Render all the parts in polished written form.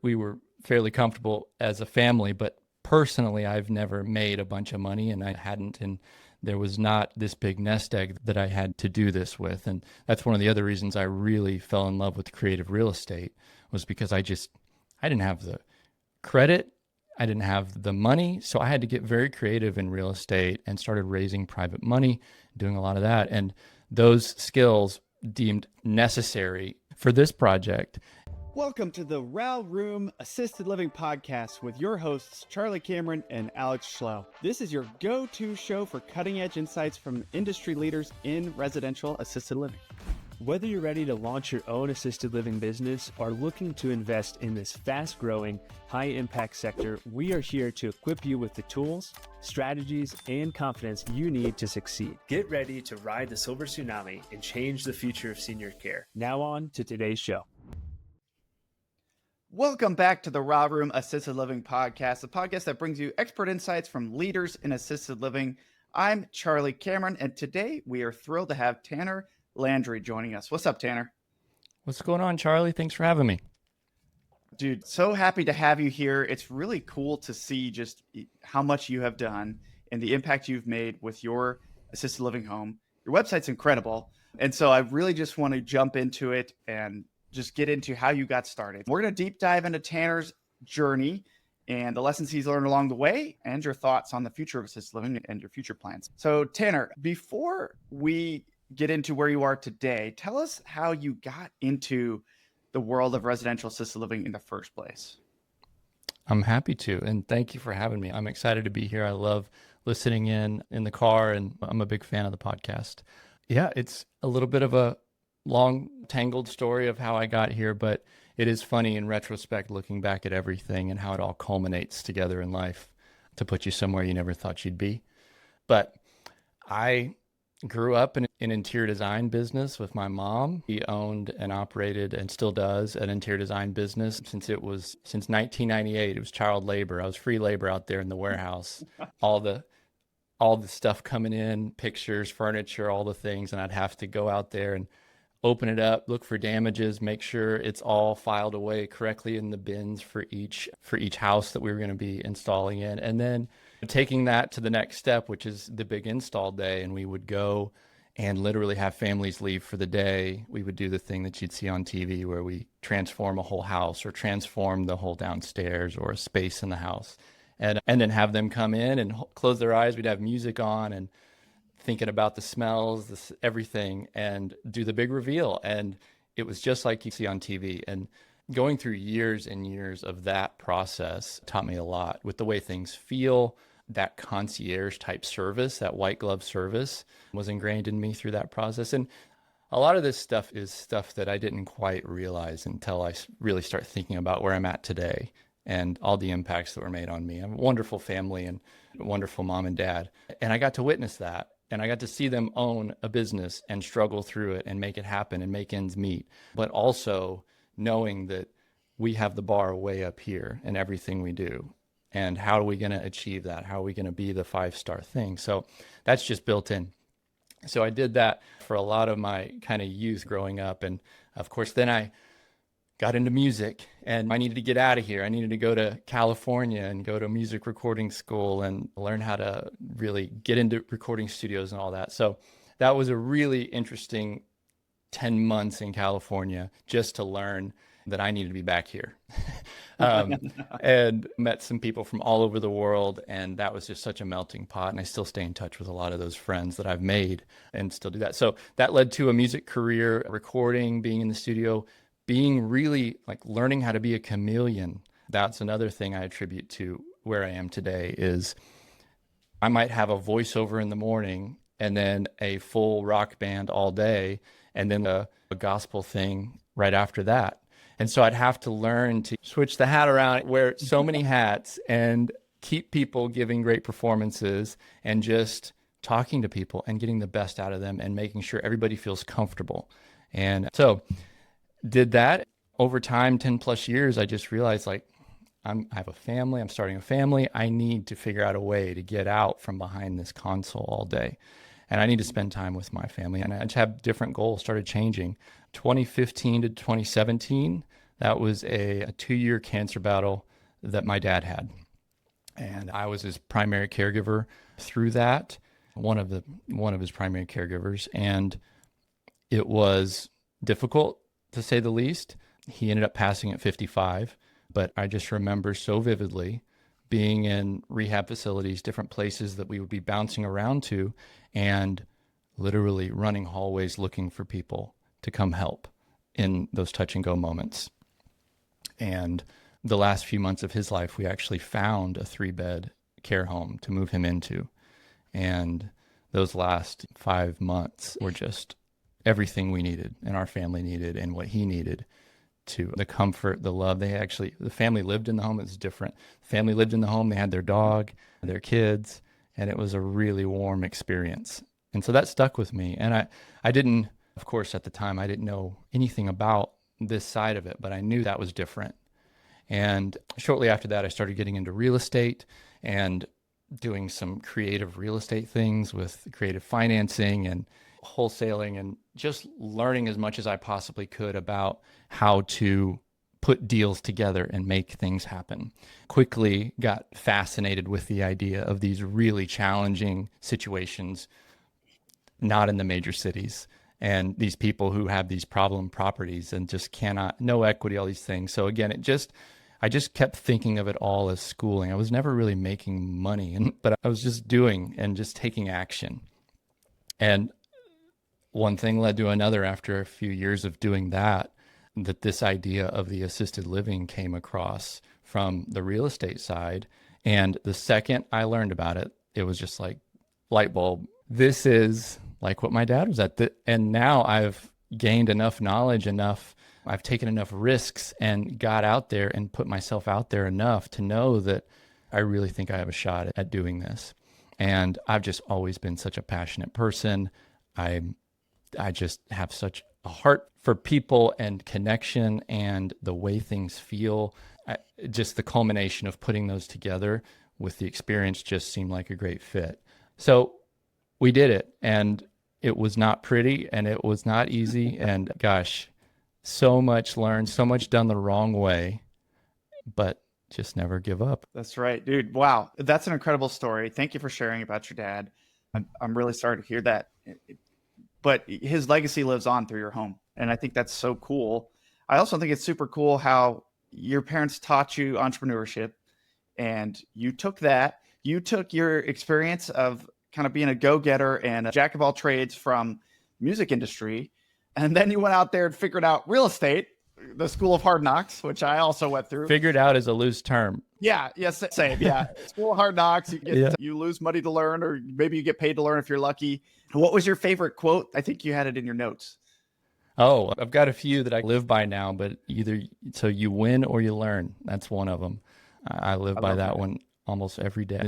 we were fairly comfortable as a family, but personally, I've never made a bunch of money and I hadn't. And there was not this big nest egg that I had to do this with. And that's one of the other reasons I really fell in love with creative real estate was because I didn't have the credit. I didn't have the money. So I had to get very creative in real estate and started raising private money, doing a lot of that. And those skills deemed necessary for this project. Welcome to the RAL Room Assisted Living Podcast with your hosts, Charlie Cameron and Alex Schlow. This is your go-to show for cutting-edge insights from industry leaders in residential assisted living. Whether you're ready to launch your own assisted living business or looking to invest in this fast-growing, high-impact sector, we are here to equip you with the tools, strategies, and confidence you need to succeed. Get ready to ride the silver tsunami and change the future of senior care. Now on to today's show. Welcome back to the RAL Room Assisted Living Podcast, a podcast that brings you expert insights from leaders in assisted living. I'm Charlie Cameron, and today we are thrilled to have Tanner Landry joining us. What's up, Tanner? What's going on, Charlie? Thanks for having me. Dude, so happy to have you here. It's really cool to see just how much you have done and the impact you've made with your assisted living home. Your website's incredible. And so I really just want to jump into it and just get into how you got started. We're going to deep dive into Tanner's journey and the lessons he's learned along the way and your thoughts on the future of assisted living and your future plans. So Tanner, before we get into where you are today, tell us how you got into the world of residential assisted living in the first place. I'm happy to, and thank you for having me. I'm excited to be here. I love listening in the car, and I'm a big fan of the podcast. Yeah, it's a little bit of a long, tangled story of how I got here, but it is funny in retrospect, looking back at everything and how it all culminates together in life to put you somewhere you never thought you'd be. But I grew up in an interior design business with my mom. He owned and operated and still does an interior design business since 1998. It was child labor. I was free labor out there in the warehouse. all the stuff coming in, pictures, furniture, all the things, and I'd have to go out there and open it up, look for damages, make sure it's all filed away correctly in the bins for each house that we were going to be installing in. And then taking that to the next step, which is the big install day. And we would go and literally have families leave for the day. We would do the thing that you'd see on TV where we transform a whole house or transform the whole downstairs or a space in the house. And then have them come in and close their eyes. We'd have music on and thinking about the smells, everything, and do the big reveal. And it was just like you see on TV. And going through years and years of that process taught me a lot with the way things feel. That concierge type service, that white glove service was ingrained in me through that process. And a lot of this stuff is stuff that I didn't quite realize until I really start thinking about where I'm at today and all the impacts that were made on me. I have a wonderful family and a wonderful mom and dad. And I got to witness that. And I got to see them own a business and struggle through it and make it happen and make ends meet. But also knowing that we have the bar way up here in everything we do. And how are we going to achieve that? How are we going to be the 5-star thing? So that's just built in. So I did that for a lot of my kind of youth growing up. And of course, then I got into music and I needed to get out of here. I needed to go to California and go to music recording school and learn how to really get into recording studios and all that. So that was a really interesting 10 months in California just to learn that I needed to be back here. And met some people from all over the world. And that was just such a melting pot. And I still stay in touch with a lot of those friends that I've made and still do that. So that led to a music career, recording, being in the studio, being really like learning how to be a chameleon. That's another thing I attribute to where I am today is I might have a voiceover in the morning and then a full rock band all day and then a gospel thing right after that. And so I'd have to learn to switch the hat around, wear so many hats and keep people giving great performances and just talking to people and getting the best out of them and making sure everybody feels comfortable. And so did that over time, 10 plus years. I just realized like I have a family, I'm starting a family. I need to figure out a way to get out from behind this console all day. And I need to spend time with my family. And I just have different goals started changing. 2015 to 2017, That was a 2-year cancer battle that my dad had. And I was his primary caregiver through that, one of his primary caregivers. And it was difficult, to say the least. He ended up passing at 55, but I just remember so vividly being in rehab facilities, different places that we would be bouncing around to, and literally running hallways looking for people to come help in those touch and go moments. And the last few months of his life, we actually found a 3-bed care home to move him into. And those last 5 months were just everything we needed and our family needed and what he needed, to the comfort, the love. The family lived in the home. It was different. The family lived in the home. They had their dog, their kids, and it was a really warm experience. And so that stuck with me. And I didn't, of course, at the time, I didn't know anything about this side of it, but I knew that was different. And shortly after that, I started getting into real estate and doing some creative real estate things with creative financing and wholesaling, and just learning as much as I possibly could about how to put deals together and make things happen. Quickly got fascinated with the idea of these really challenging situations, not in the major cities, and these people who have these problem properties and just cannot, no equity, all these things. So again, I just kept thinking of it all as schooling. I was never really making money, but I was just doing and just taking action. And one thing led to another after a few years of doing that this idea of the assisted living came across from the real estate side. And the second I learned about it, it was just like light bulb. This is like what my dad was at. And now I've gained enough knowledge, I've taken enough risks and got out there and put myself out there enough to know that I really think I have a shot at doing this. And I've just always been such a passionate person. I just have such a heart for people and connection and the way things feel. Just the culmination of putting those together with the experience just seemed like a great fit. So we did it, and it was not pretty and it was not easy. And gosh, so much learned, so much done the wrong way, but just never give up. That's right, dude. Wow. That's an incredible story. Thank you for sharing about your dad. I'm really sorry to hear that. But his legacy lives on through your home. And I think that's so cool. I also think it's super cool how your parents taught you entrepreneurship, and you took your experience of kind of being a go-getter and a jack of all trades from music industry. And then you went out there and figured out real estate, the school of hard knocks, which I also went through. Figured out is a loose term. Yeah. Yes. Same. Yeah. School of hard knocks. You lose money to learn, or maybe you get paid to learn if you're lucky. What was your favorite quote? I think you had it in your notes. Oh, I've got a few that I live by now, but so you win or you learn. That's one of them. I live by that one almost every day.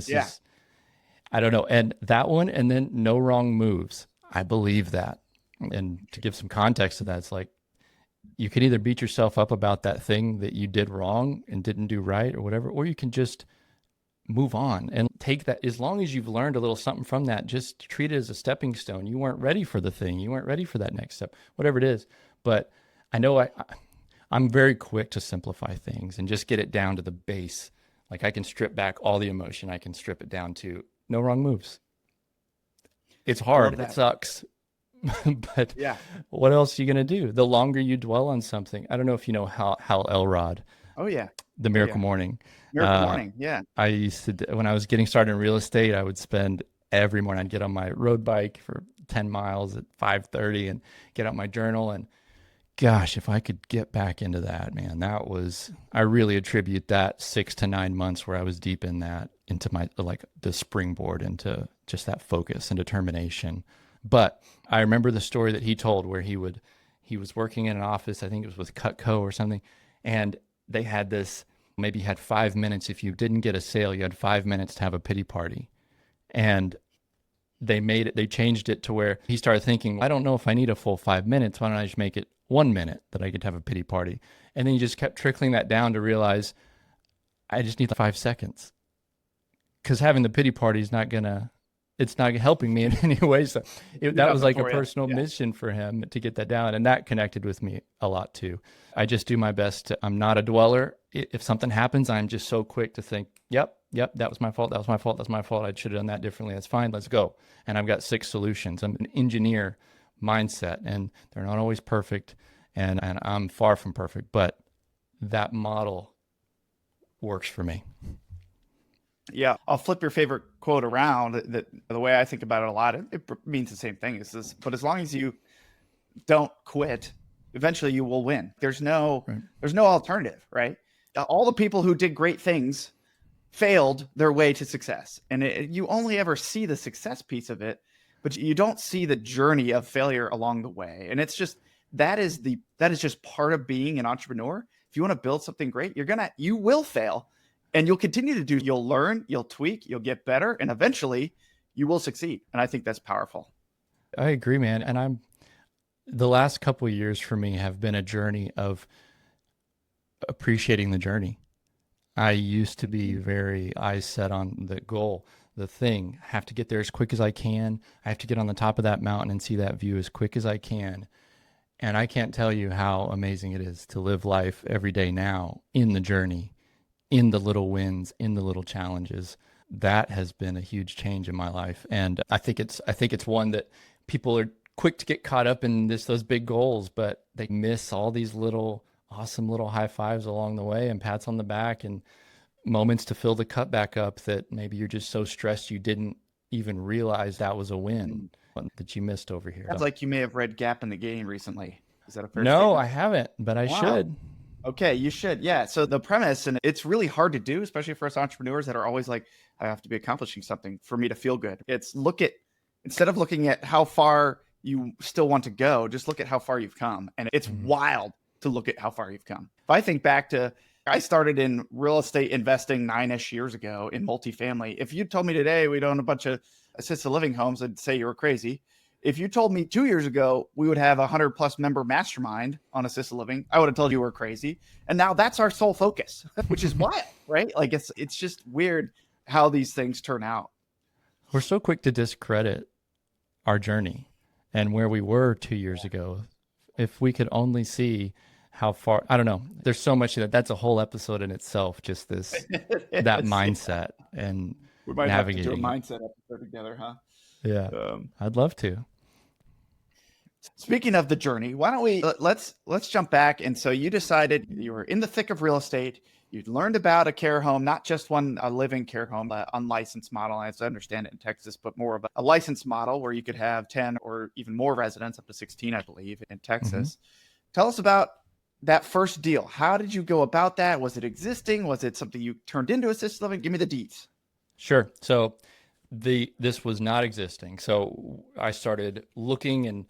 I don't know. And that one, and then no wrong moves. I believe that. And to give some context to that, it's like, you can either beat yourself up about that thing that you did wrong and didn't do right or whatever, or you can just move on and take that. As long as you've learned a little something from that, just treat it as a stepping stone. You weren't ready for the thing. You weren't ready for that next step, whatever it is. But I know I'm very quick to simplify things and just get it down to the base. Like I can strip back all the emotion. I can strip it down to no wrong moves. It's hard. It sucks. But yeah, what else are you going to do? The longer you dwell on something, I don't know if you know Hal Elrod. Oh yeah. The Miracle Morning. Miracle Morning. Yeah. I used to, when I was getting started in real estate, I would spend every morning, I'd get on my road bike for 10 miles at 5:30 and get out my journal. And gosh, if I could get back into that, man, I really attribute that 6 to 9 months where I was deep in that, into my, like the springboard into just that focus and determination. But I remember the story that he told where he was working in an office, I think it was with Cutco or something, and they had this, maybe you had 5 minutes. If you didn't get a sale, you had 5 minutes to have a pity party. And they changed it to where he started thinking, I don't know if I need a full 5 minutes. Why don't I just make it 1 minute that I could have a pity party? And then he just kept trickling that down to realize I just need 5 seconds. Because having the pity party is not going to it's not helping me in any way. So that was Nothing like a for you. personal Yeah. mission for him to get that down. And that connected with me a lot too. I just do my best I'm not a dweller. If something happens, I'm just so quick to think, yep, that was my fault. That was my fault. That's my fault. I should have done that differently. That's fine. Let's go. And I've got 6 solutions. I'm an engineer mindset, and they're not always perfect. And I'm far from perfect, but that model works for me. Yeah, I'll flip your favorite quote around. That the way I think about it a lot, it means the same thing. Is this? But as long as you don't quit, eventually you will win. There's no alternative, right? All the people who did great things failed their way to success, and you only ever see the success piece of it, but you don't see the journey of failure along the way. And it's just that is just part of being an entrepreneur. If you want to build something great, you will fail. And you'll continue to you'll learn, you'll tweak, you'll get better, and eventually you will succeed. And I think that's powerful. I agree, man. And the last couple of years for me have been a journey of appreciating the journey. I used to be very eyes set on the goal, the thing. I have to get there as quick as I can. I have to get on the top of that mountain and see that view as quick as I can. And I can't tell you how amazing it is to live life every day now in the journey, in the little wins, in the little challenges. That has been a huge change in my life. And I think it's one that people are quick to get caught up in those big goals, but they miss all these little awesome little high fives along the way and pats on the back and moments to fill the cup back up that maybe you're just so stressed you didn't even realize that was a win that you missed over here. Sounds like you may have read Gap in the Game recently. Is that a fair No, statement? I haven't, but I should. Okay, you should. Yeah. So the premise, and it's really hard to do, especially for us entrepreneurs that are always like, I have to be accomplishing something for me to feel good. It's instead of looking at how far you still want to go, just look at how far you've come. And it's wild to look at how far you've come. If I think back to, I started in real estate investing 9-ish years ago in multifamily. If you told me today we'd own a bunch of assisted living homes, I'd say you were crazy. If you told me 2 years ago we would have a 100+ member mastermind on assisted living, I would have told you we're crazy. And now that's our sole focus, which is wild, right? Like it's just weird how these things turn out. We're so quick to discredit our journey and where we were 2 years ago. If we could only see how far, I don't know. There's so much that's a whole episode in itself, just that mindset and we might navigating. Have to do a mindset episode together, huh? Yeah, I'd love to. Speaking of the journey, why don't we let's jump back. And so you decided you were in the thick of real estate. You'd learned about a care home, not just a living care home, unlicensed model, as I understand it in Texas, but more of a licensed model where you could have 10 or even more residents, up to 16, I believe, in Texas. Tell us about that first deal. How did you go about that? Was it existing? Was it something you turned into assisted living? Give me the deets. Sure. So this was not existing. So I started looking, and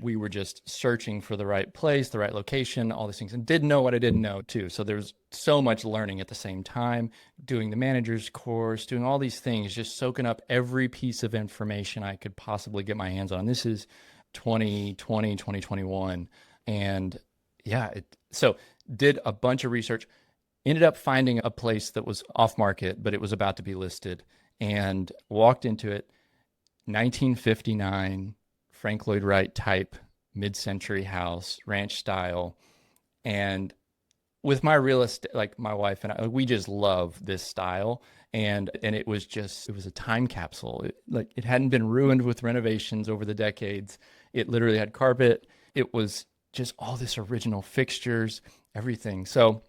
we were just searching for the right place, the right location, all these things, and didn't know what I didn't know too. So there was so much learning at the same time, doing the manager's course, doing all these things, just soaking up every piece of information I could possibly get my hands on. This is 2020, 2021. And yeah, so did a bunch of research, ended up finding a place that was off market, but it was about to be listed, and walked into it. 1959 Frank Lloyd Wright type mid-century house, ranch style. And with my real estate, like my wife and I, we just love this style. And it was a time capsule. It hadn't been ruined with renovations over the decades. It literally had carpet. It was just all this original fixtures, everything. So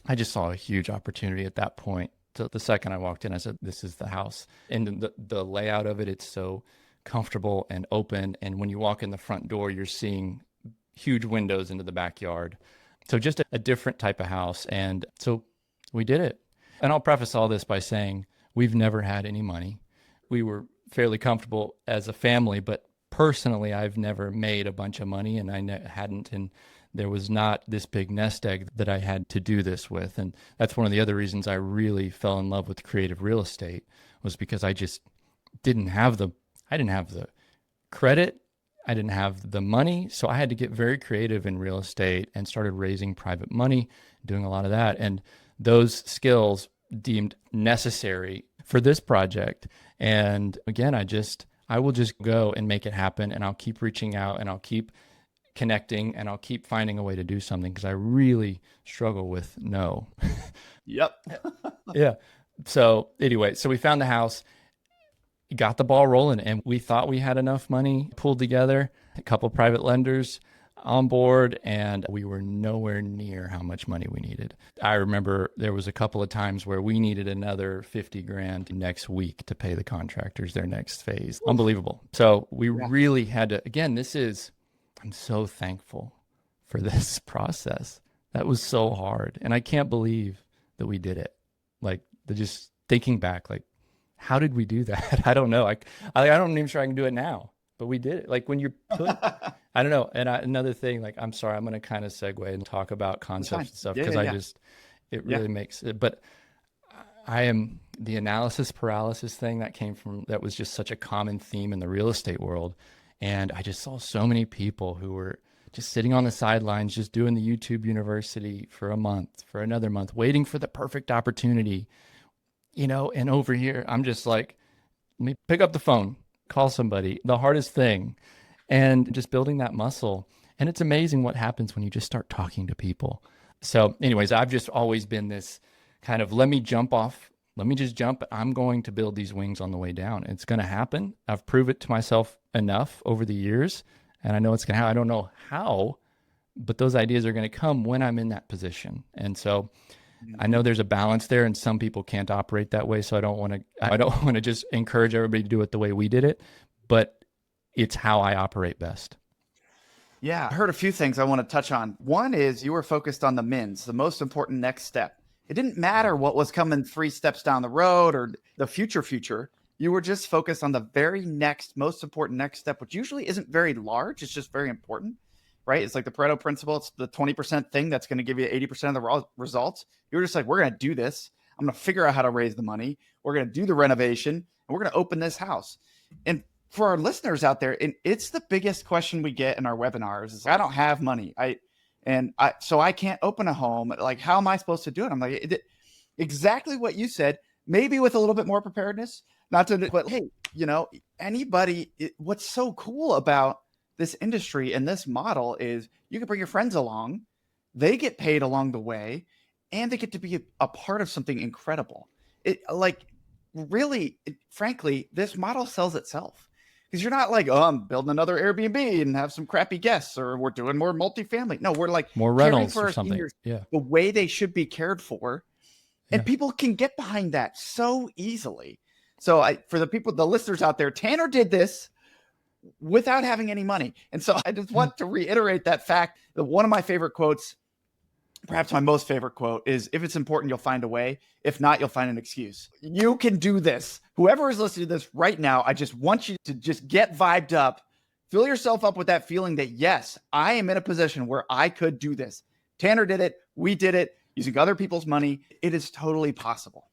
I just saw a huge opportunity at that point. So the second I walked in, I said, this is the house. And the layout of it, it's so comfortable and open. And when you walk in the front door, you're seeing huge windows into the backyard. So just a different type of house. And so we did it. And I'll preface all this by saying we've never had any money. We were fairly comfortable as a family, but personally, I've never made a bunch of money, and I hadn't. And there was not this big nest egg that I had to do this with. And that's one of the other reasons I really fell in love with creative real estate, was because I just didn't have the credit. I didn't have the money. So I had to get very creative in real estate and started raising private money, doing a lot of that. And those skills deemed necessary for this project. And again, I will just go and make it happen, and I'll keep reaching out, and I'll keep connecting, and I'll keep finding a way to do something, because I really struggle with no. Yep. Yeah. So anyway, so we found the house, got the ball rolling, and we thought we had enough money pulled together, a couple private lenders on board, and we were nowhere near how much money we needed. I remember there was a couple of times where we needed another 50 grand next week to pay the contractors their next phase. Oof. Unbelievable. So we really had to, again, I'm so thankful for this process. That was so hard. And I can't believe that we did it. Like, just thinking back, like, how did we do that? I don't know. I don't even sure I can do it now, but we did it. Like, when you're put, I don't know. And another thing, like, I'm sorry, I'm going to kind of segue and talk about concepts and stuff, because it really makes it, but I am the analysis paralysis thing that was just such a common theme in the real estate world. And I just saw so many people who were just sitting on the sidelines, just doing the YouTube University for a month, for another month, waiting for the perfect opportunity, and over here, I'm just like, let me pick up the phone, call somebody, the hardest thing, and just building that muscle. And it's amazing what happens when you just start talking to people. So anyways, I've just always been this kind of, let me just jump. I'm going to build these wings on the way down. It's going to happen. I've proved it to myself enough over the years, and I know it's going to happen. I don't know how, but those ideas are going to come when I'm in that position. And so I know there's a balance there, and some people can't operate that way. So I don't want to just encourage everybody to do it the way we did it, but it's how I operate best. Yeah. I heard a few things I want to touch on. One is you were focused on the MINS, the most important next step. It didn't matter what was coming 3 steps down the road or the future. You were just focused on the very next, most important next step, which usually isn't very large. It's just very important, right? It's like the Pareto principle. It's the 20% thing that's going to give you 80% of the results. You're just like, we're going to do this. I'm going to figure out how to raise the money. We're going to do the renovation, and we're going to open this house. And for our listeners out there, and it's the biggest question we get in our webinars is, I don't have money. So I can't open a home. Like, how am I supposed to do it? I'm like, exactly what you said, maybe with a little bit more preparedness, but hey, anybody, what's so cool about this industry and this model is you can bring your friends along, they get paid along the way, and they get to be a part of something incredible. Frankly, this model sells itself. Because you're not like, I'm building another Airbnb and have some crappy guests, or we're doing more multifamily. No, we're like more rentals or something. Seniors, the way they should be cared for. And people can get behind that so easily. So for the listeners out there, Tanner did this without having any money. And so I just want to reiterate that fact that one of my favorite quotes, perhaps my most favorite quote, is, if it's important, you'll find a way. If not, you'll find an excuse. You can do this. Whoever is listening to this right now, I just want you to just get vibed up. Fill yourself up with that feeling that, yes, I am in a position where I could do this. Tanner did it. We did it using other people's money. It is totally possible.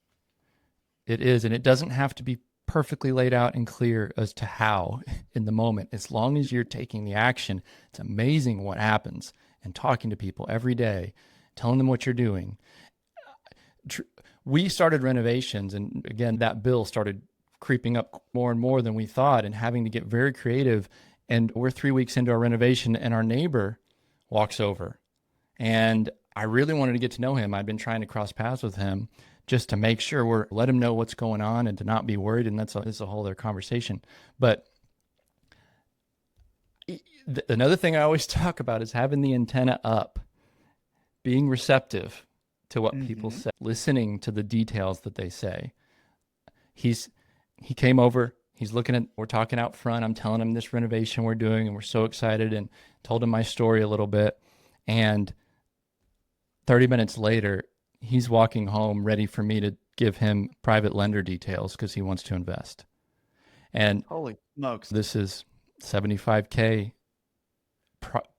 It is. And it doesn't have to be perfectly laid out and clear as to how in the moment. As long as you're taking the action, it's amazing what happens. And talking to people every day, telling them what you're doing. We started renovations, and again, that bill started creeping up more and more than we thought, and having to get very creative. And we're 3 weeks into our renovation, and our neighbor walks over, and I really wanted to get to know him. I'd been trying to cross paths with him just to make sure let him know what's going on and to not be worried. And that's a whole other conversation. But another thing I always talk about is having the antenna up, being receptive to what people say, listening to the details that they say. He came over, we're talking out front. I'm telling him this renovation we're doing, and we're so excited, and told him my story a little bit. And 30 minutes later, he's walking home ready for me to give him private lender details because he wants to invest. And holy smokes, this is $75K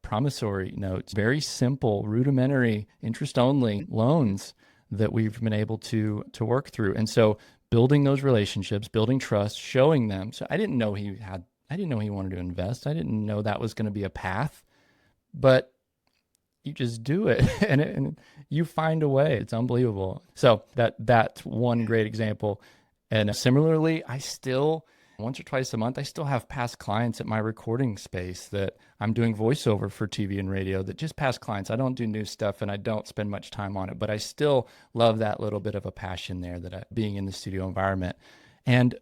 promissory notes, very simple, rudimentary, interest-only loans that we've been able to work through. And so building those relationships, building trust, showing them. So I didn't know he wanted to invest. I didn't know that was going to be a path, but you just do it and you find a way. It's unbelievable. So that's one great example. And similarly, I still, once or twice a month, I still have past clients at my recording space that I'm doing voiceover for TV and radio, that just past clients. I don't do new stuff and I don't spend much time on it, but I still love that little bit of a passion there, being in the studio environment. And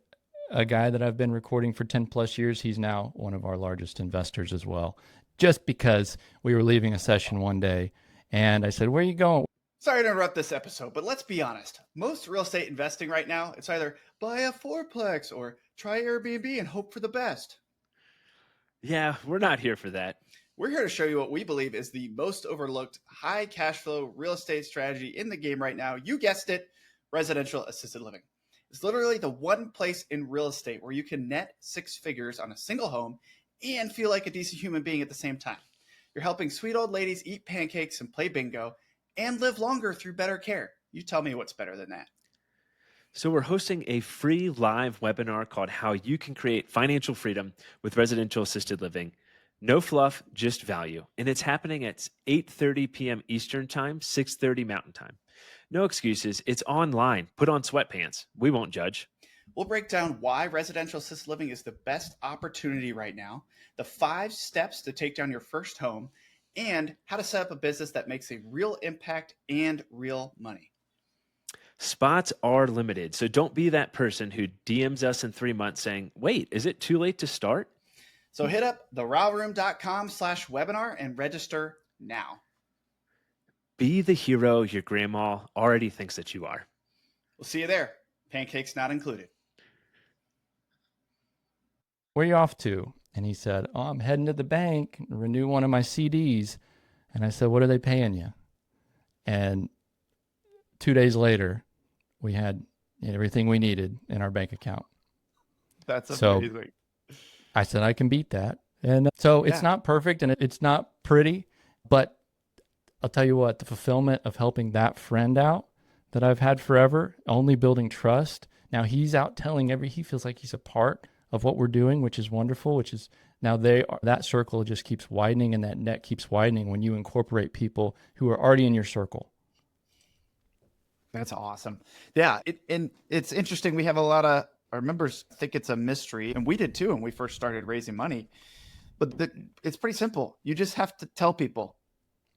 a guy that I've been recording for 10 plus years, he's now one of our largest investors as well. Just because we were leaving a session one day and I said, "Where are you going?" Sorry to interrupt this episode, but let's be honest. Most real estate investing right now, it's either buy a fourplex or try Airbnb and hope for the best. Yeah, we're not here for that. We're here to show you what we believe is the most overlooked high cash flow real estate strategy in the game right now. You guessed it, residential assisted living. It's literally the one place in real estate where you can net six figures on a single home and feel like a decent human being at the same time. You're helping sweet old ladies eat pancakes and play bingo and live longer through better care. You tell me what's better than that. So we're hosting a free live webinar called How You Can Create Financial Freedom with Residential Assisted Living. No fluff, just value. And it's happening at 8:30 p.m. Eastern Time, 6:30 Mountain Time. No excuses. It's online. Put on sweatpants. We won't judge. We'll break down why residential assisted living is the best opportunity right now, the 5 steps to take down your first home, and how to set up a business that makes a real impact and real money. Spots are limited, so don't be that person who DMs us in 3 months saying, "Wait, is it too late to start?" So hit up theralroom.com/webinar and register now. Be the hero your grandma already thinks that you are. We'll see you there. Pancakes not included. "Where are you off to?" And he said, "Oh, I'm heading to the bank and renew one of my CDs." And I said, "What are they paying you?" And 2 days later, we had everything we needed in our bank account. That's amazing. So I said, "I can beat that." And so it's not perfect and it's not pretty, but I'll tell you what, the fulfillment of helping that friend out that I've had forever, only building trust. Now he's out telling he feels like he's a part of what we're doing, which is wonderful, which is now that circle just keeps widening and that net keeps widening when you incorporate people who are already in your circle. That's awesome. Yeah. And it's interesting. We have a lot of our members think it's a mystery, and we did too when we first started raising money. But it's pretty simple. You just have to tell people,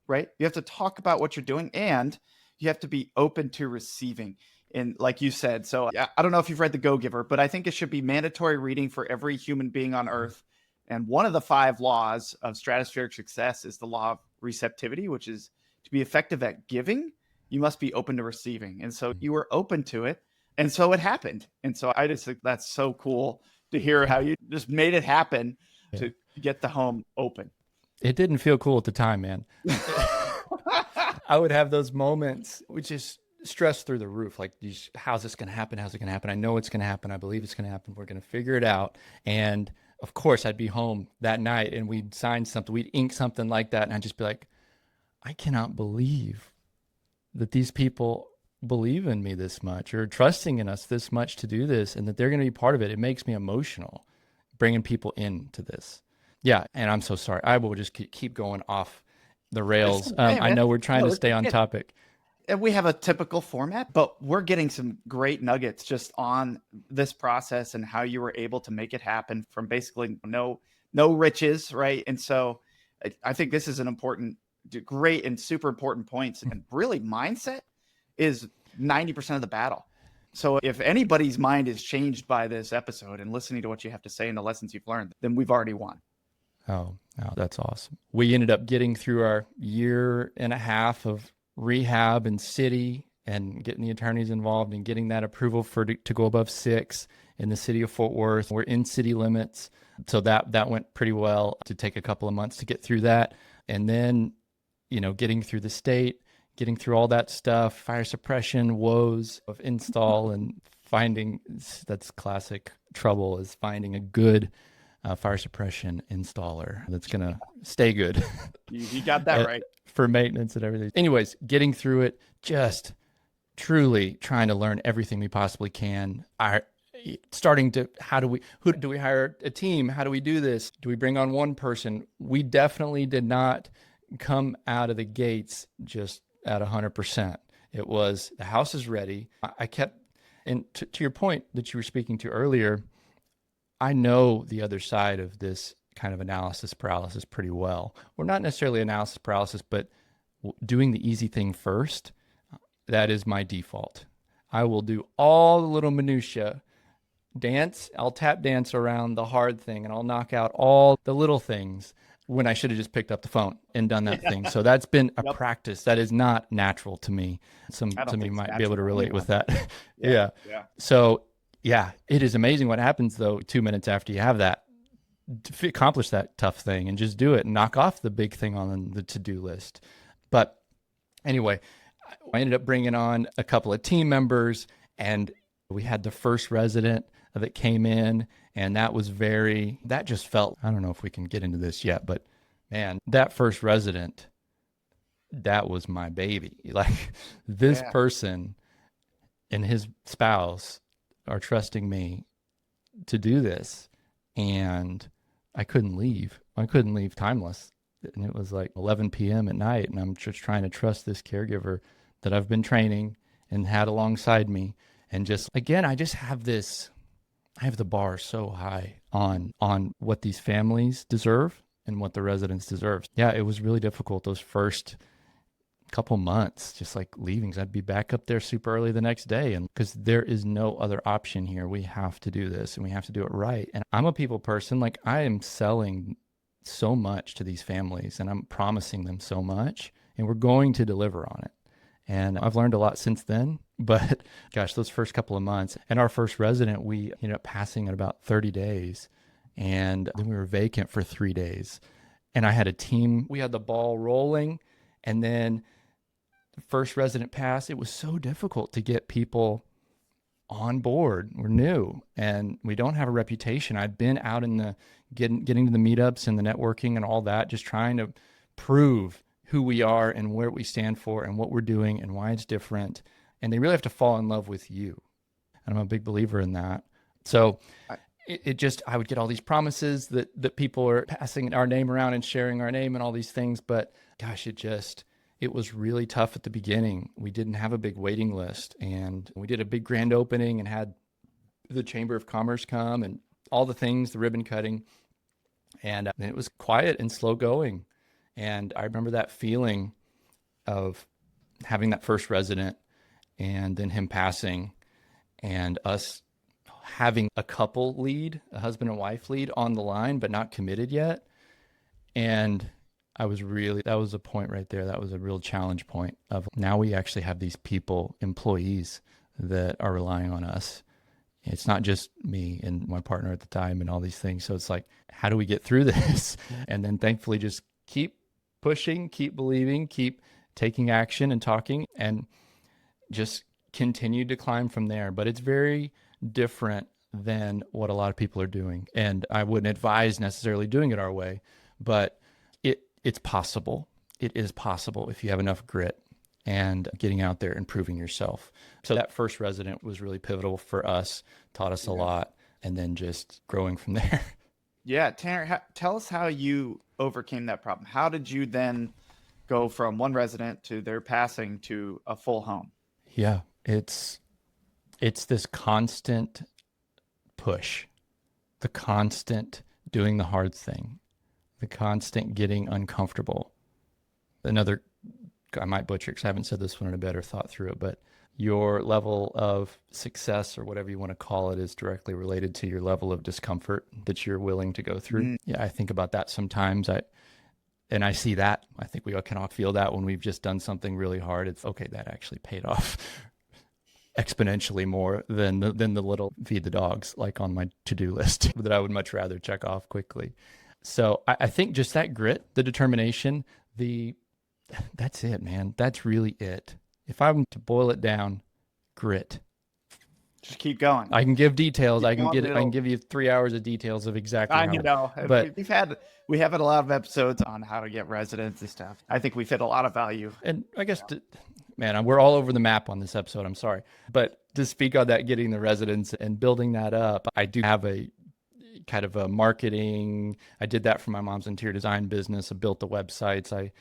right? You have to talk about what you're doing, and you have to be open to receiving. And like you said, so I don't know if you've read The Go-Giver, but I think it should be mandatory reading for every human being on earth. And one of the 5 laws of stratospheric success is the law of receptivity, which is to be effective at giving, you must be open to receiving. And so you were open to it. And so it happened. And so I just think that's so cool to hear how you just made it happen to get the home open. It didn't feel cool at the time, man. I would have those moments, which is stress through the roof. Like, how's this going to happen? How's it going to happen? I know it's going to happen. I believe it's going to happen. We're going to figure it out. And of course, I'd be home that night and we'd sign something. We'd ink something like that. And I'd just be like, I cannot believe that these people believe in me this much or trusting in us this much to do this and that they're going to be part of it. It makes me emotional bringing people into this. Yeah. And I'm so sorry. I will just keep going off the rails. I know we're trying to stay on topic. And we have a typical format, but we're getting some great nuggets just on this process and how you were able to make it happen from basically no riches, right? And so I think this is an important, great and super important points. And really mindset is 90% of the battle. So if anybody's mind is changed by this episode and listening to what you have to say and the lessons you've learned, then we've already won. Oh, that's awesome. We ended up getting through our 1.5 years of rehab and city and getting the attorneys involved and getting that approval to go above 6 in the city of Fort Worth. We're in city limits. So that went pretty well to take a couple of months to get through that. And then, getting through the state, getting through all that stuff, fire suppression, woes of install and finding, that's classic trouble, is finding a good fire suppression installer that's going to stay good. You got that right. For maintenance and everything. Anyways, getting through it, just truly trying to learn everything we possibly can. Starting to, who do we hire a team? How do we do this? Do we bring on one person? We definitely did not come out of the gates just at 100%. It was, the house is ready. I kept And to your point that you were speaking to earlier, I know the other side of this kind of analysis paralysis pretty well. Or not necessarily analysis paralysis, but doing the easy thing first. That is my default. I will do all the little minutia dance. I'll tap dance around the hard thing and I'll knock out all the little things when I should have just picked up the phone and done that thing. So that's been a practice that is not natural to me. Some of you might be able to relate with that. Yeah. So yeah, it is amazing what happens though 2 minutes after you have that, to accomplish that tough thing and just do it and knock off the big thing on the to-do list. But anyway, I ended up bringing on a couple of team members, and we had the first resident that came in, and that just felt, I don't know if we can get into this yet, but man, that first resident, that was my baby. Like this person and his spouse are trusting me to do this, and I couldn't leave. I couldn't leave Timeless. And it was like 11 p.m. at night, and I'm just trying to trust this caregiver that I've been training and had alongside me. And just, again, I have the bar so high on what these families deserve and what the residents deserve. Yeah, it was really difficult those first couple months, just like leaving. I'd be back up there super early the next day, and because there is no other option here. We have to do this and we have to do it right. And I'm a people person. Like, I am selling so much to these families and I'm promising them so much, and we're going to deliver on it. And I've learned a lot since then, but gosh, those first couple of months, and our first resident, we ended up passing in about 30 days, and then we were vacant for 3 days. And I had a team, we had the ball rolling, and then the first resident passed. It was so difficult to get people on board. We're new and we don't have a reputation. I'd been out in the getting to the meetups and the networking and all that, just trying to prove who we are and where we stand for and what we're doing and why it's different. And they really have to fall in love with you. And I'm a big believer in that. So I would get all these promises that people are passing our name around and sharing our name and all these things. But gosh, it was really tough at the beginning. We didn't have a big waiting list, and we did a big grand opening and had the Chamber of Commerce come and all the things, the ribbon cutting. And it was quiet and slow going. And I remember that feeling of having that first resident and then him passing, and us having a couple lead, a husband and wife lead on the line, but not committed yet. And that was a point right there. That was a real challenge point of now we actually have these people, employees that are relying on us. It's not just me and my partner at the time and all these things. So it's like, how do we get through this? And then thankfully just keep pushing, keep believing, keep taking action and talking, and just continue to climb from there. But it's very different than what a lot of people are doing. And I wouldn't advise necessarily doing it our way, but it's possible. It is possible if you have enough grit and getting out there and proving yourself. So that first resident was really pivotal for us, taught us a lot, and then just growing from there. Yeah, Tanner, tell us how you overcame that problem. How did you then go from one resident to their passing to a full home? Yeah, it's this constant push, the constant doing the hard thing, the constant getting uncomfortable. I might butcher because I haven't said this one in a bit or thought through it, but your level of success or whatever you want to call it is directly related to your level of discomfort that you're willing to go through. Yeah, I think about that sometimes. I see that. I think we can all feel that when we've just done something really hard. It's okay, that actually paid off exponentially more than the little feed the dogs like on my to-do list that I would much rather check off quickly. So I think just that grit, the determination, that's it, man. That's really it. If I'm to boil it down, grit. Just keep going. I can give details. I can give you 3 hours of details of exactly how. But we have had a lot of episodes on how to get residents and stuff. I think we've hit a lot of value. And I guess, we're all over the map on this episode. I'm sorry. But to speak on that, getting the residents and building that up, I do have a kind of a marketing. I did that for my mom's interior design business. I built the websites. I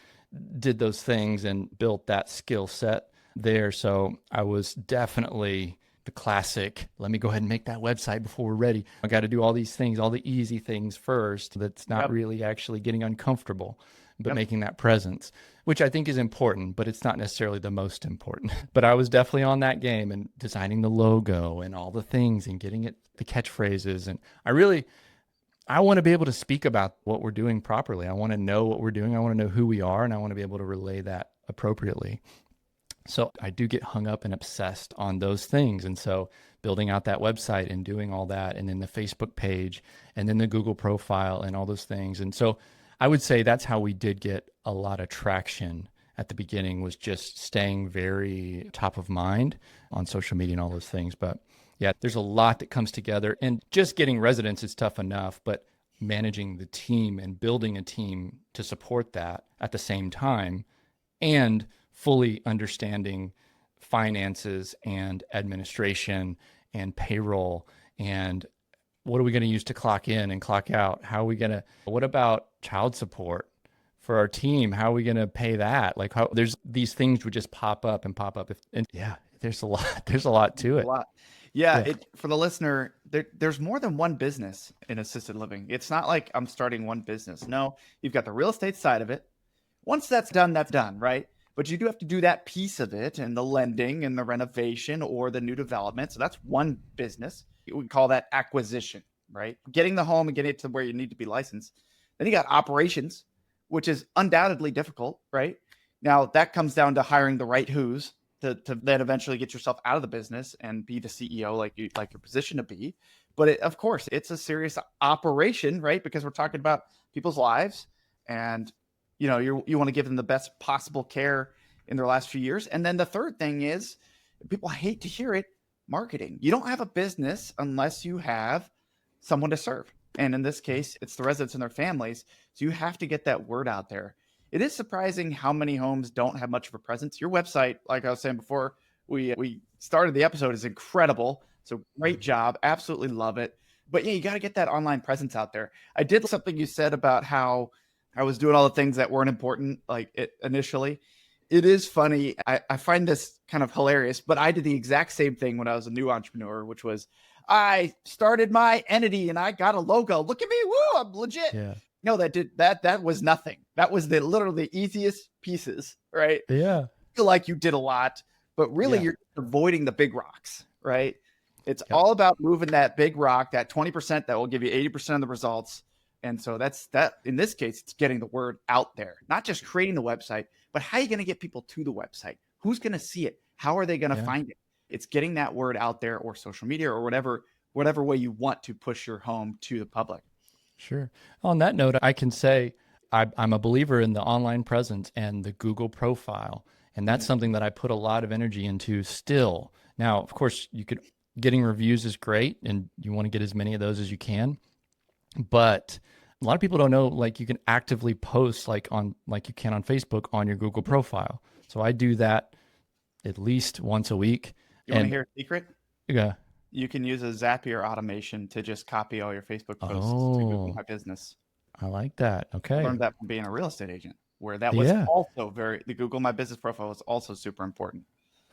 did those things and built that skill set there. So I was definitely the classic, let me go ahead and make that website before we're ready. I got to do all these things, all the easy things first. That's not Yep. really actually getting uncomfortable, but Yep. making that presence, which I think is important, but it's not necessarily the most important. But I was definitely on that game and designing the logo and all the things and getting it, the catchphrases. And I want to be able to speak about what we're doing properly. I want to know what we're doing. I want to know who we are, and I want to be able to relay that appropriately. So I do get hung up and obsessed on those things. And so building out that website and doing all that, and then the Facebook page, and then the Google profile and all those things. And so I would say that's how we did get a lot of traction at the beginning, was just staying very top of mind on social media and all those things. But yeah, there's a lot that comes together, and just getting residents is tough enough, but managing the team and building a team to support that at the same time, and fully understanding finances and administration and payroll, and what are we going to use to clock in and clock out? How are we going to, what about child support for our team? How are we going to pay that? Like, how there's these things would just pop up and pop up. And yeah, there's a lot, there's a lot to A it. lot. Yeah, Yeah. for the listener, there's more than one business in assisted living. It's not like I'm starting one business. No, you've got the real estate side of it. Once that's done, right? But you do have to do that piece of it, and the lending and the renovation or the new development. So that's one business. We call that acquisition, right? Getting the home and getting it to where you need to be licensed. Then you got operations, which is undoubtedly difficult, right? Now that comes down to hiring the right who's to then eventually get yourself out of the business and be the CEO like your position to be. But of course, it's a serious operation, right? Because we're talking about people's lives, and you want to give them the best possible care in their last few years. And then the third thing is, people hate to hear it, marketing. You don't have a business unless you have someone to serve. And in this case, it's the residents and their families. So you have to get that word out there. It is surprising how many homes don't have much of a presence. Your website, like I was saying before we started the episode, is incredible. So great job. Absolutely love it. But yeah, you got to get that online presence out there. I did something you said about how I was doing all the things that weren't important, like initially. It is funny. I find this kind of hilarious, but I did the exact same thing when I was a new entrepreneur, which was I started my entity and I got a logo. Look at me. Woo, I'm legit. Yeah. No, that was nothing. That was literally the easiest pieces, right? Yeah. I feel like you did a lot, but really Yeah. you're avoiding the big rocks, right? It's Yep. all about moving that big rock, that 20% that will give you 80% of the results. And so that's that. In this case, it's getting the word out there, not just creating the website, but how are you going to get people to the website? Who's going to see it? How are they going to Yeah. find it? It's getting that word out there, or social media, or whatever way you want to push your home to the public. Sure. On that note, I can say I'm a believer in the online presence and the Google profile. And that's something that I put a lot of energy into still. Now, of course, getting reviews is great, and you want to get as many of those as you can. But a lot of people don't know, like, you can actively post like you can on Facebook on your Google profile. So I do that at least once a week. You want to And hear a secret? yeah. You can use a Zapier automation to just copy all your Facebook posts to Google My Business. I like that. I Okay. learned that from being a real estate agent, where that was Yeah. also the Google My Business profile was also super important.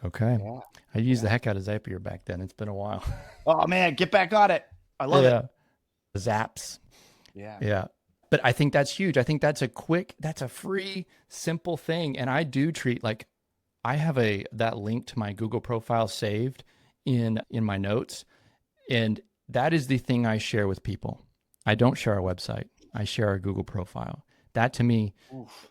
Okay. Yeah. I used the heck out of Zapier back then. It's been a while. Oh man, get back on it. I love it. Zaps. Yeah. Yeah. But I think that's huge. I think that's a free, simple thing. And I do treat, like, I have that link to my Google profile saved in my notes. And that is the thing I share with people. I don't share our website. I share our Google profile. That, to me, Oof.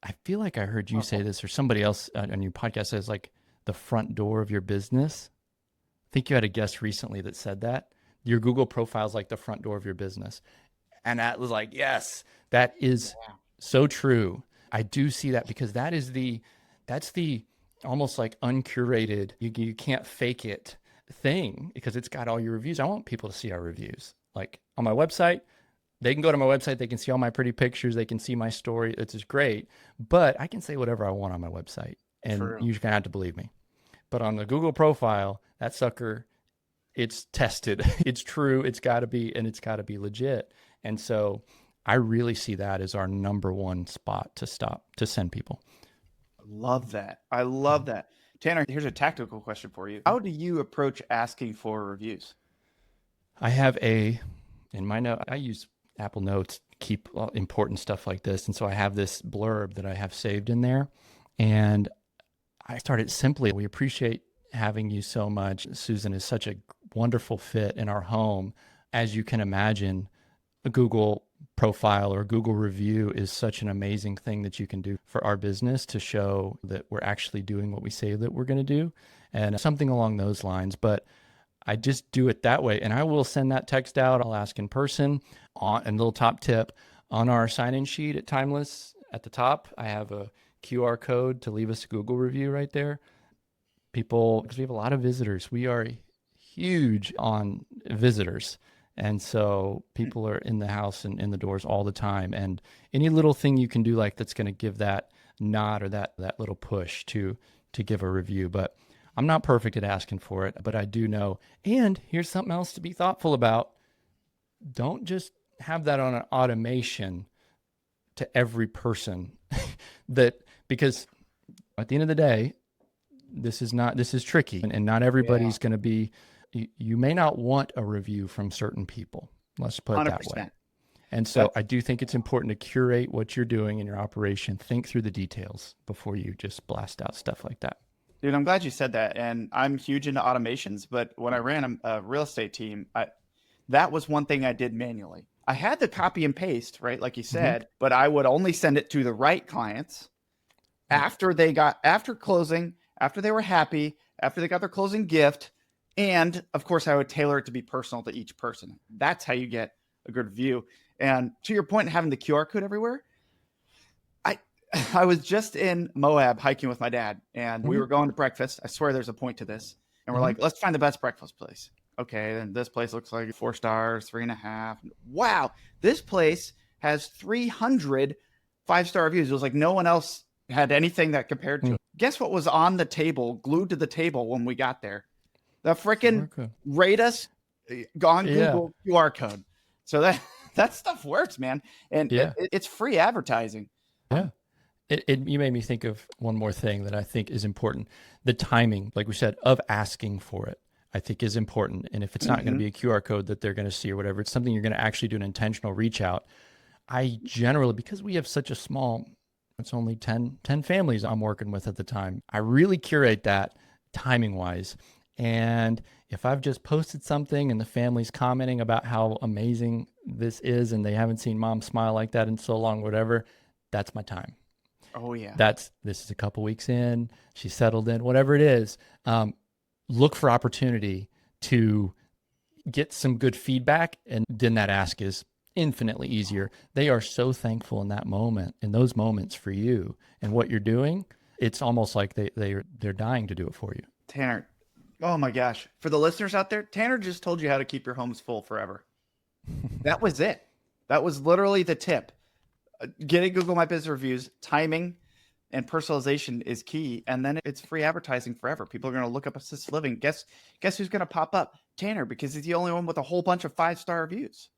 I feel like I heard you say this, or somebody else on your podcast says, like, the front door of your business. I think you had a guest recently that said that. Your Google profile is like the front door of your business. And that was like, yes, that is so true. I do see that, because that's the almost like uncurated, you can't fake it thing, because it's got all your reviews. I want people to see our reviews. Like, on my website, they can go to my website, they can see all my pretty pictures, they can see my story. It's just great. But I can say whatever I want on my website, and True. you're gonna have to believe me. But on the Google profile, that sucker, it's tested. It's true. It's got to be, and it's got to be legit. And so I really see that as our number one spot to send people. I love that. I love that. Tanner, here's a tactical question for you. How do you approach asking for reviews? I have in my note, I use Apple Notes, keep important stuff like this. And so I have this blurb that I have saved in there. And I started simply, we appreciate having you so much. Susan is such a wonderful fit in our home. As you can imagine, a Google profile or a Google review is such an amazing thing that you can do for our business to show that we're actually doing what we say that we're going to do, and something along those lines. But I just do it that way. And I will send that text out. I'll ask in person. And a little top tip, on our sign-in sheet at Timeless, at the top, I have a QR code to leave us a Google review right there. People, because we have a lot of visitors. We are huge on visitors. And so people are in the house and in the doors all the time. And any little thing you can do like that's going to give that nod or that little push to give a review. But I'm not perfect at asking for it, but I do know. And here's something else to be thoughtful about. Don't just have that on an automation to every person because at the end of the day, this is tricky, and not everybody's going to be, you may not want a review from certain people. Let's put it 100%. that way. And so I do think it's important to curate what you're doing in your operation. Think through the details before you just blast out stuff like that. Dude, I'm glad you said that. And I'm huge into automations, but when I ran a real estate team, that was one thing I did manually. I had the copy and paste, right? Like you said, but I would only send it to the right clients after closing, after they were happy, after they got their closing gift. And of course, I would tailor it to be personal to each person. That's how you get a good review. And to your point, having the QR code everywhere, I was just in Moab hiking with my dad, and we were going to breakfast. I swear there's a point to this. And we're like, let's find the best breakfast place. Okay, then this place looks like 4 stars, 3.5. Wow, this place has 300 5-star reviews. It was like no one else had anything that compared to it. Guess what was on the table, glued to the table when we got there? The freaking rate us on Google QR code. So that stuff works, man. And it's free advertising. Yeah. You made me think of one more thing that I think is important. The timing, like we said, of asking for it, I think is important. And if it's not going to be a QR code that they're going to see or whatever, it's something you're going to actually do an intentional reach out. I generally, because we have such a small, it's only 10 families I'm working with at the time, I really curate that timing wise. And if I've just posted something and the family's commenting about how amazing this is and they haven't seen mom smile like that in so long, whatever, that's my time. Oh yeah. This is a couple weeks in, she's settled in, whatever it is. Look for opportunity to get some good feedback. And then that ask is infinitely easier. They are so thankful in that moment, in those moments for you and what you're doing. It's almost like they're dying to do it for you. Tanner, oh my gosh. For the listeners out there, Tanner just told you how to keep your homes full forever. That was it. That was literally the tip. Getting Google My Business reviews, timing, and personalization is key. And then it's free advertising forever. People are going to look up assisted living. Guess who's going to pop up? Tanner, because he's the only one with a whole bunch of 5-star reviews.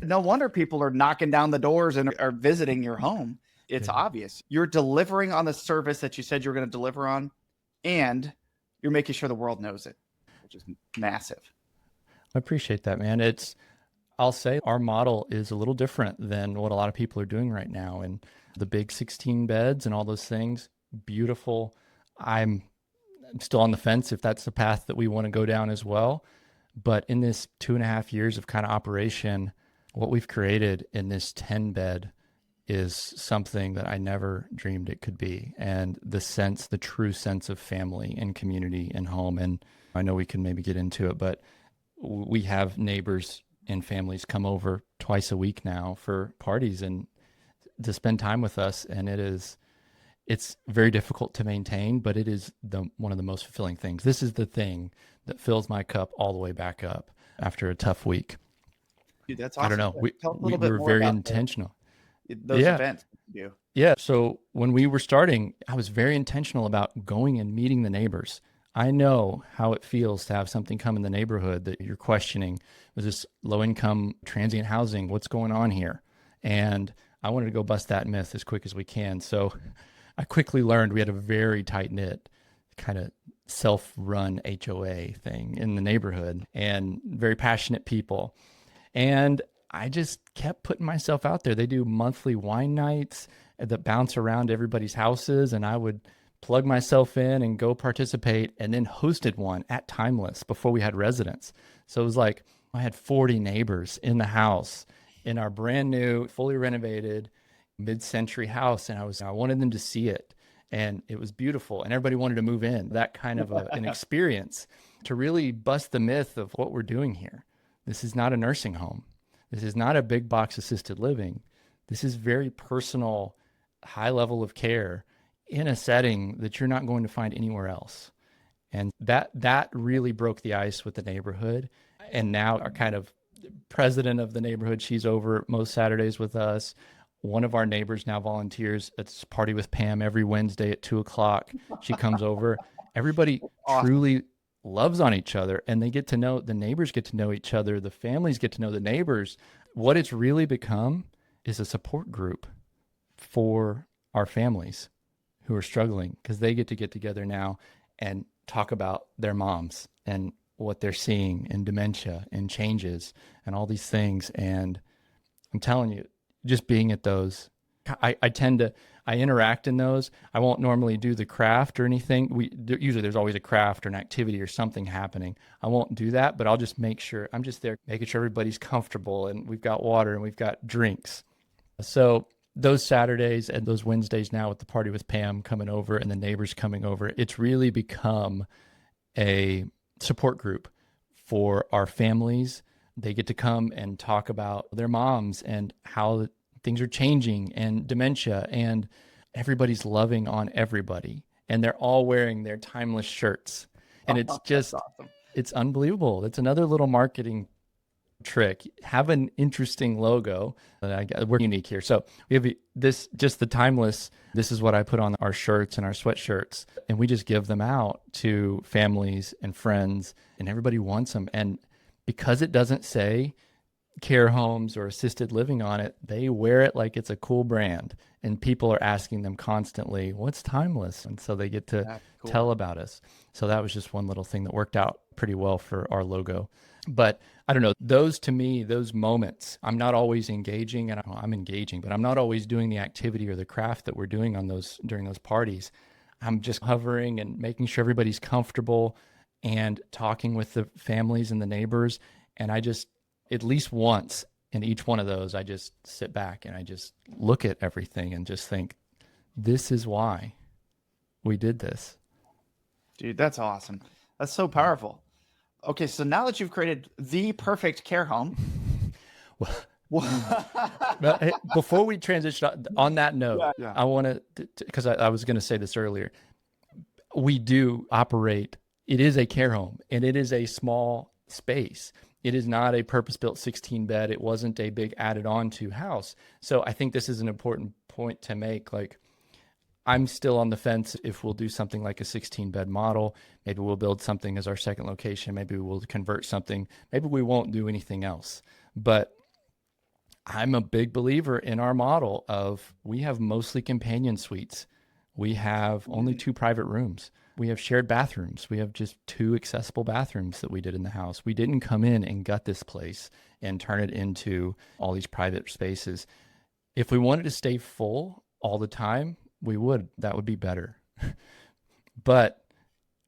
No wonder people are knocking down the doors and are visiting your home. It's obvious. You're delivering on the service that you said you were going to deliver on, and you're making sure the world knows it, which is massive. I appreciate that, man. I'll say our model is a little different than what a lot of people are doing right now. And the big 16 beds and all those things, beautiful. I'm still on the fence if that's the path that we want to go down as well. But in this 2.5 years of kind of operation, what we've created in this 10-bed is something that I never dreamed it could be. And the true sense of family and community and home. And I know we can maybe get into it, but we have neighbors and families come over twice a week now for parties and to spend time with us. And it's very difficult to maintain, but it is one of the most fulfilling things. This is the thing that fills my cup all the way back up after a tough week. Dude, that's awesome. I don't know. We bit were more very about intentional. Those events you do. Yeah. So when we were starting, I was very intentional about going and meeting the neighbors. I know how it feels to have something come in the neighborhood that you're questioning. Was this low-income transient housing? What's going on here? And I wanted to go bust that myth as quick as we can. So I quickly learned we had a very tight-knit kind of self-run HOA thing in the neighborhood, and very passionate people. And I just kept putting myself out there. They do monthly wine nights that bounce around everybody's houses, and I would plug myself in and go participate, and then hosted one at Timeless before we had residents. So it was like I had 40 neighbors in the house in our brand new, fully renovated mid-century house, and I wanted them to see it, and it was beautiful, and everybody wanted to move in. That kind of an experience to really bust the myth of what we're doing here. This is not a nursing home. This is not a big box assisted living. This is very personal, high level of care in a setting that you're not going to find anywhere else. And that really broke the ice with the neighborhood. And now our kind of president of the neighborhood, she's over most Saturdays with us. One of our neighbors now volunteers at this Party with Pam every Wednesday at 2:00. She comes over. Everybody truly loves on each other, and the neighbors get to know each other. The families get to know the neighbors. What it's really become is a support group for our families who are struggling, because they get together now and talk about their moms and what they're seeing in dementia and changes and all these things. And I'm telling you, just being at those, I interact in those. I won't normally do the craft or anything. Usually there's always a craft or an activity or something happening. I won't do that, but I'll just make sure I'm just there making sure everybody's comfortable, and we've got water and we've got drinks. So those Saturdays and those Wednesdays now with the Party with Pam coming over and the neighbors coming over, it's really become a support group for our families. They get to come and talk about their moms and how things are changing and dementia, and everybody's loving on everybody, and they're all wearing their Timeless shirts. And it's just, awesome. It's unbelievable. It's another little marketing trick. Have an interesting logo. We're unique here. So we have just the Timeless. This is what I put on our shirts and our sweatshirts, and we just give them out to families and friends, and everybody wants them. And because it doesn't say care homes or assisted living on it, they wear it like it's a cool brand, and people are asking them constantly, what's Timeless? And so they get to tell about us. So that was just one little thing that worked out pretty well for our logo. But I don't know, those to me, those moments, I'm not always engaging, and I'm engaging, but I'm not always doing the activity or the craft that we're doing during those parties. I'm just hovering and making sure everybody's comfortable and talking with the families and the neighbors. And I just, at least once in each one of those, I just sit back and I just look at everything and just think, this is why we did this. Dude, that's awesome. That's so powerful. Okay, so now that you've created the perfect care home. Before we transition on that note, Yeah. I want to, because I was going to say this earlier, we do operate, it is a care home, and it is a small space. It is not a purpose-built 16-bed. It wasn't a big added-on to house. So I think this is an important point to make. Like, I'm still on the fence if we'll do something like a 16-bed model. Maybe we'll build something as our second location. Maybe we'll convert something. Maybe we won't do anything else. But I'm a big believer in our model of, we have mostly companion suites. We have only 2 private rooms. We have shared bathrooms. We have just 2 accessible bathrooms that we did in the house. We didn't come in and gut this place and turn it into all these private spaces. If we wanted to stay full all the time, we would. That would be better. But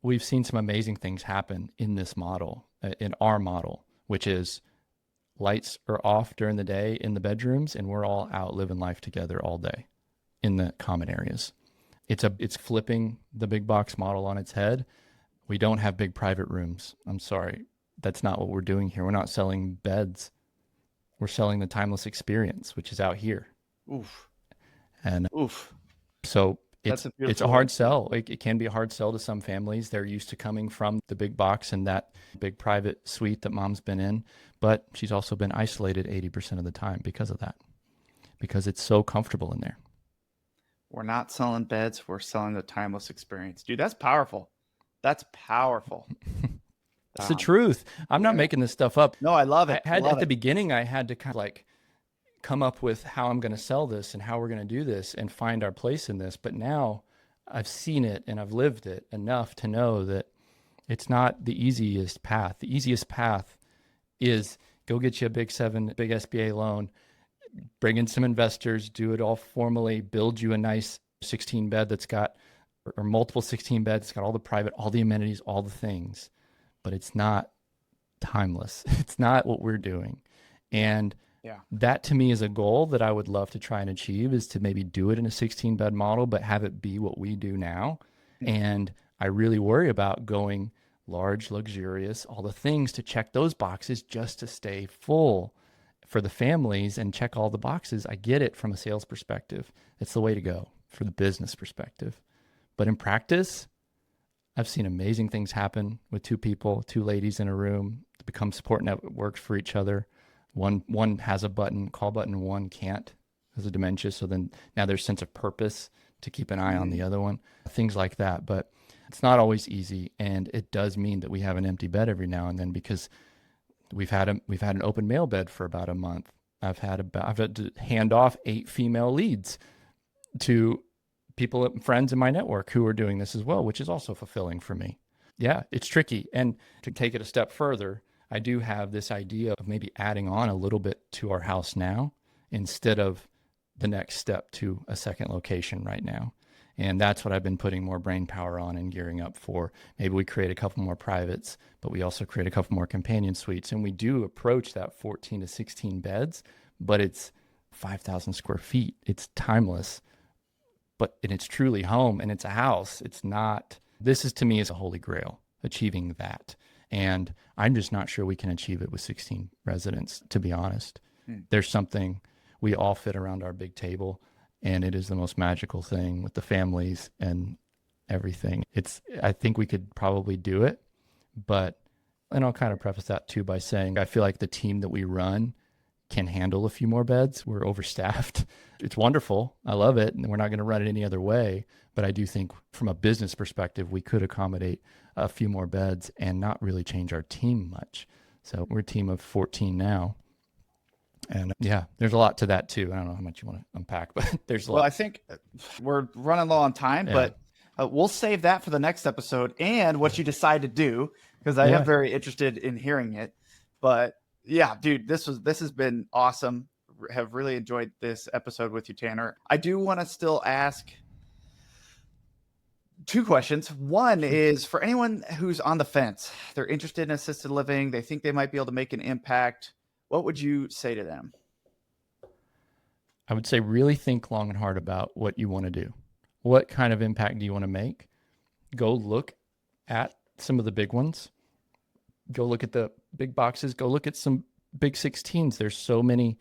we've seen some amazing things happen in this model, in our model, which is lights are off during the day in the bedrooms, and we're all out living life together all day in the common areas. It's flipping the big box model on its head. We don't have big private rooms. I'm sorry. That's not what we're doing here. We're not selling beds. We're selling the Timeless experience, which is out here. Oof. And Oof. so it's a hard sell. It can be a hard sell to some families. They're used to coming from the big box and that big private suite that mom's been in, but she's also been isolated 80% of the time because of that, because it's so comfortable in there. We're not selling beds. We're selling the Timeless experience. Dude, that's powerful. That's powerful. It's the truth. I'm not making this stuff up. No, I love it. At the beginning, I had to kind of like come up with how I'm going to sell this and how we're going to do this and find our place in this. But now I've seen it and I've lived it enough to know that it's not the easiest path. The easiest path is go get you a big SBA loan, bring in some investors, do it all formally, build you a nice 16 bed that's got, or multiple 16 beds, it's got all the private, all the amenities, all the things, but it's not timeless. It's not what we're doing. And Yeah. that to me is a goal that I would love to try and achieve, is to maybe do it in a 16 bed model, but have it be what we do now. And I really worry about going large, luxurious, all the things to check those boxes just to stay full for the families and check all the boxes. I get it from a sales perspective. It's the way to go for the business perspective. But in practice, I've seen amazing things happen with two people, two ladies in a room, become support networks for each other. One has a call button, one can't, has a dementia. So then now there's sense of purpose to keep an eye on the other one, things like that. But it's not always easy. And it does mean that we have an empty bed every now and then, because we've had an open mail bed for about a month. I've had to hand off 8 female leads to people, friends in my network who are doing this as well, which is also fulfilling for me. Yeah, it's tricky. And to take it a step further, I do have this idea of maybe adding on a little bit to our house now instead of the next step to a second location right now. And that's what I've been putting more brain power on and gearing up for. Maybe we create a couple more privates, but we also create a couple more companion suites. And we do approach that 14 to 16 beds, but it's 5,000 square feet. It's timeless, and it's truly home, and it's a house. It's not, this is to me is a holy grail, achieving that. And I'm just not sure we can achieve it with 16 residents, to be honest. There's something, we all fit around our big table, and it is the most magical thing with the families and everything. I think we could probably do it, and I'll kind of preface that too by saying, I feel like the team that we run can handle a few more beds. We're overstaffed. It's wonderful. I love it. And we're not going to run it any other way. But I do think from a business perspective, we could accommodate a few more beds and not really change our team much. So we're a team of 14 now. And yeah, there's a lot to that too. I don't know how much you want to unpack, but there's a lot. Well, I think we're running low on time, but we'll save that for the next episode and what you decide to do, because I am very interested in hearing it. But yeah, dude, this has been awesome. Have really enjoyed this episode with you, Tanner. I do want to still ask 2 questions. One is for anyone who's on the fence, they're interested in assisted living, they think they might be able to make an impact. What would you say to them? I would say really think long and hard about what you want to do. What kind of impact do you want to make? Go look at some of the big ones. Go look at the big boxes. Go look at some big 16s. There's so many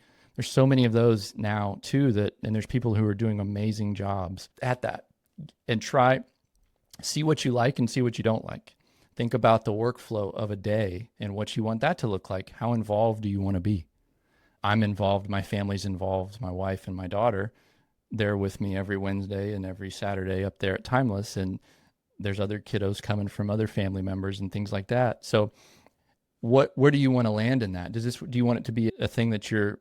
of those now too, and there's people who are doing amazing jobs at that. And see what you like and see what you don't like. Think about the workflow of a day and what you want that to look like. How involved do you want to be? I'm involved. My family's involved. My wife and my daughter, they're with me every Wednesday and every Saturday up there at Timeless. And there's other kiddos coming from other family members and things like that. So where do you want to land in that? Do you want it to be a thing that you're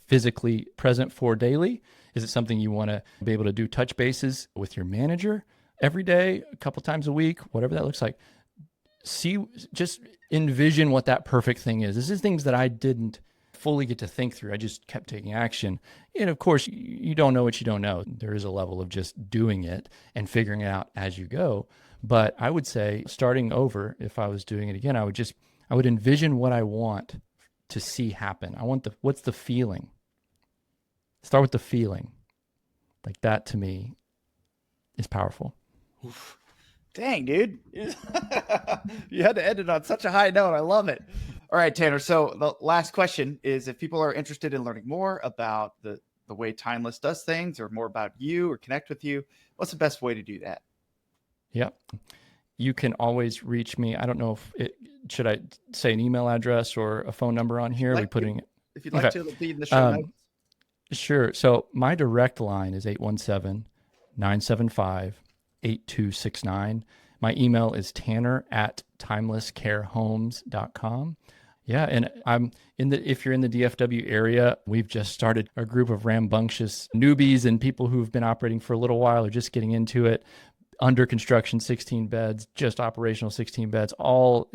physically present for daily? Is it something you want to be able to do touch bases with your manager every day, a couple times a week, whatever that looks like? Just envision what that perfect thing is. This is things that I didn't fully get to think through. I just kept taking action. And of course, you don't know what you don't know. There is a level of just doing it and figuring it out as you go. But I would say, starting over, if I was doing it again, I would envision what I want to see happen. What's the feeling? Start with the feeling. Like that to me is powerful. Oof. Dang, dude. You had to end it on such a high note. I love it. All right, Tanner. So the last question is, if people are interested in learning more about the way Timeless does things, or more about you, or connect with you, what's the best way to do that? Yep. You can always reach me. I don't know should I say an email address or a phone number on here? If you'd like to, it'll be in the show notes. Sure. So my direct line is 817-975-8269. My email is tanner@timelesscarehomes.com. Yeah, and if you're in the DFW area, we've just started a group of rambunctious newbies and people who've been operating for a little while or just getting into it. Under construction, 16 beds, just operational 16 beds,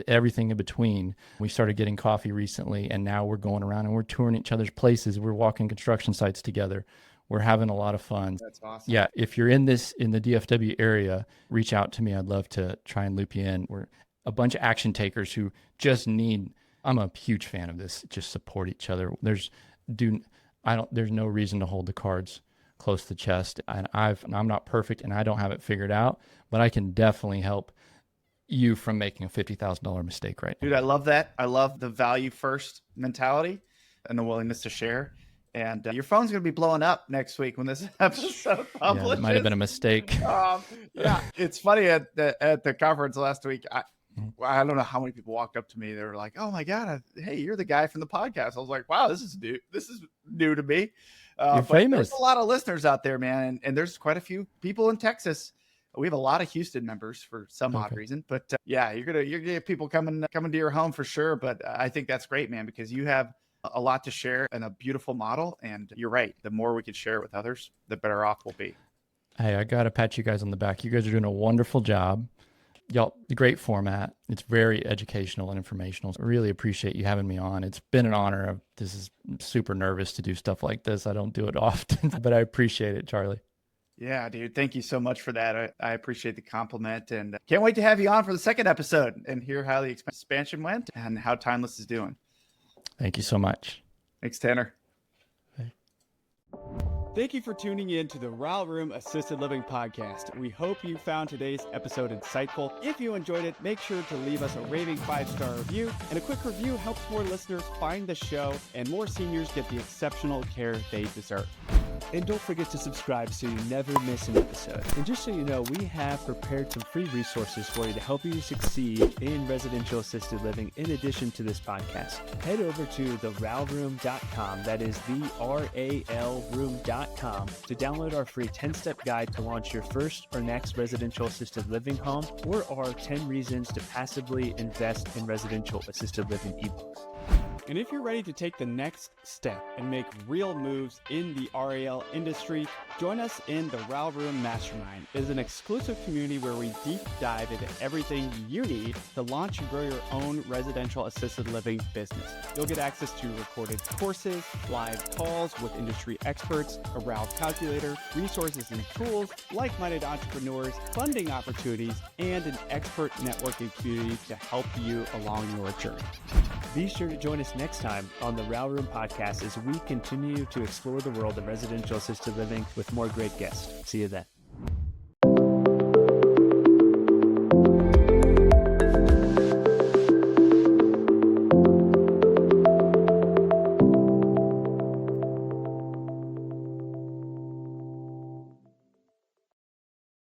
everything in between. We started getting coffee recently, and now we're going around and we're touring each other's places. We're walking construction sites together. We're having a lot of fun. That's awesome. Yeah, if you're in the DFW area, reach out to me. I'd love to try and loop you in. We're a bunch of action takers who just need. I'm a huge fan of this. Just support each other. There's no reason to hold the cards close to the chest. And I'm not perfect and I don't have it figured out, but I can definitely help you from making a $50,000 mistake right now. Dude, I love that. I love the value first mentality and the willingness to share. And your phone's going to be blowing up next week when this episode publishes. Yeah, it might have been a mistake. Yeah, it's funny at the conference last week. I don't know how many people walked up to me. They were like, "Oh my God, hey, you're the guy from the podcast." I was like, "Wow, this is new. This is new to me." You're famous. There's a lot of listeners out there, man, and there's quite a few people in Texas. We have a lot of Houston members for some odd reason, but yeah, you're gonna get people coming to your home for sure. But I think that's great, man, because you have a lot to share and a beautiful model. And you're right. The more we can share it with others, the better off we'll be. Hey, I got to pat you guys on the back. You guys are doing a wonderful job. Y'all, great format. It's very educational and informational. I really appreciate you having me on. It's been an honor. This is super nervous to do stuff like this. I don't do it often, but I appreciate it, Charlie. Yeah, dude. Thank you so much for that. I appreciate the compliment and can't wait to have you on for the second episode and hear how the expansion went and how Timeless is doing. Thank you so much. Thanks, Tanner. Bye. Thank you for tuning in to the RAL Room Assisted Living Podcast. We hope you found today's episode insightful. If you enjoyed it, make sure to leave us a raving 5-star review. And a quick review helps more listeners find the show and more seniors get the exceptional care they deserve. And don't forget to subscribe so you never miss an episode. And just so you know, we have prepared some free resources for you to help you succeed in residential assisted living in addition to this podcast. Head over to theralroom.com, that is the RAL room.com, to download our free 10-step guide to launch your first or next residential assisted living home, or our 10 reasons to passively invest in residential assisted living ebooks. And if you're ready to take the next step and make real moves in the RAL industry, join us in the RAL Room Mastermind. It is an exclusive community where we deep dive into everything you need to launch and grow your own residential assisted living business. You'll get access to recorded courses, live calls with industry experts, a RAL calculator, resources and tools, like-minded entrepreneurs, funding opportunities, and an expert networking community to help you along your journey. Be sure to join us next time on the RAL Room Podcast as we continue to explore the world of residential assisted living with more great guests. See you then.